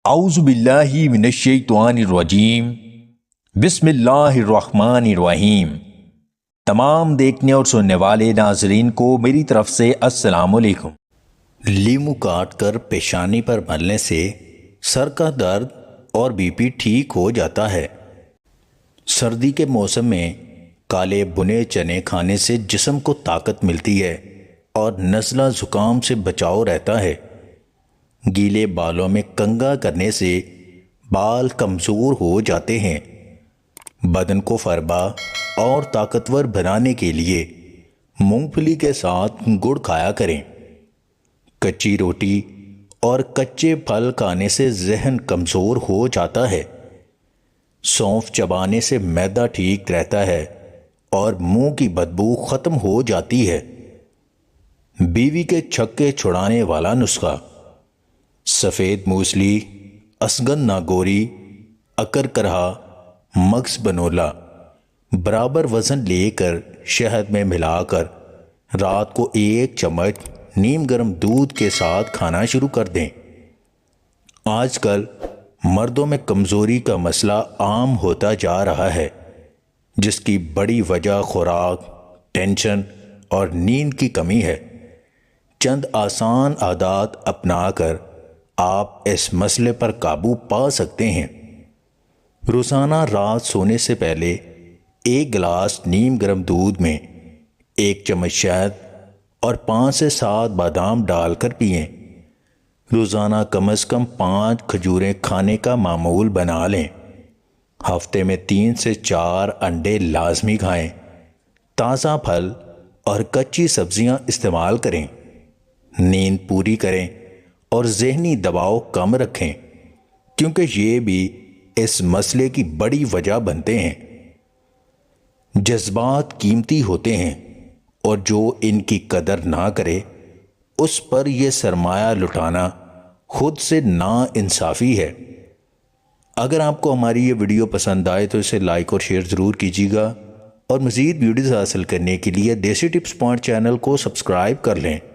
اعوذ باللہ من الشیطان الرجیم بسم اللہ الرحمن الرحیم۔ تمام دیکھنے اور سننے والے ناظرین کو میری طرف سے السلام علیکم۔ لیمو کاٹ کر پیشانی پر ملنے سے سر کا درد اور بی پی ٹھیک ہو جاتا ہے۔ سردی کے موسم میں کالے بنے چنے کھانے سے جسم کو طاقت ملتی ہے اور نزلہ زکام سے بچاؤ رہتا ہے۔ گیلے بالوں میں کنگھا کرنے سے بال کمزور ہو جاتے ہیں۔ بدن کو فربا اور طاقتور بنانے کے لیے مونگ پھلی کے ساتھ گڑ کھایا کریں۔ کچی روٹی اور کچے پھل کھانے سے ذہن کمزور ہو جاتا ہے۔ سونف چبانے سے معدہ ٹھیک رہتا ہے اور منہ کی بدبو ختم ہو جاتی ہے۔ بیوی کے چھکے چھڑانے والا نسخہ: سفید موسلی، اسگن ناگوری، اکر کرہا، مگز بنولا برابر وزن لے کر شہد میں ملا کر رات کو 1 چمچ نیم گرم دودھ کے ساتھ کھانا شروع کر دیں۔ آج کل مردوں میں کمزوری کا مسئلہ عام ہوتا جا رہا ہے، جس کی بڑی وجہ خوراک، ٹینشن اور نیند کی کمی ہے۔ چند آسان عادات اپنا کر آپ اس مسئلے پر قابو پا سکتے ہیں۔ روزانہ رات سونے سے پہلے 1 گلاس نیم گرم دودھ میں 1 چمچ شہد اور 5 سے 7 بادام ڈال کر پئیں۔ روزانہ کم از کم 5 کھجوریں کھانے کا معمول بنا لیں۔ ہفتے میں 3 سے 4 انڈے لازمی کھائیں۔ تازہ پھل اور کچی سبزیاں استعمال کریں۔ نیند پوری کریں اور ذہنی دباؤ کم رکھیں، کیونکہ یہ بھی اس مسئلے کی بڑی وجہ بنتے ہیں۔ جذبات قیمتی ہوتے ہیں اور جو ان کی قدر نہ کرے اس پر یہ سرمایہ لٹانا خود سے ناانصافی ہے۔ اگر آپ کو ہماری یہ ویڈیو پسند آئے تو اسے لائک اور شیئر ضرور کیجیے گا، اور مزید ویڈیوز حاصل کرنے کے لیے دیسی ٹپس پوائنٹ چینل کو سبسکرائب کر لیں۔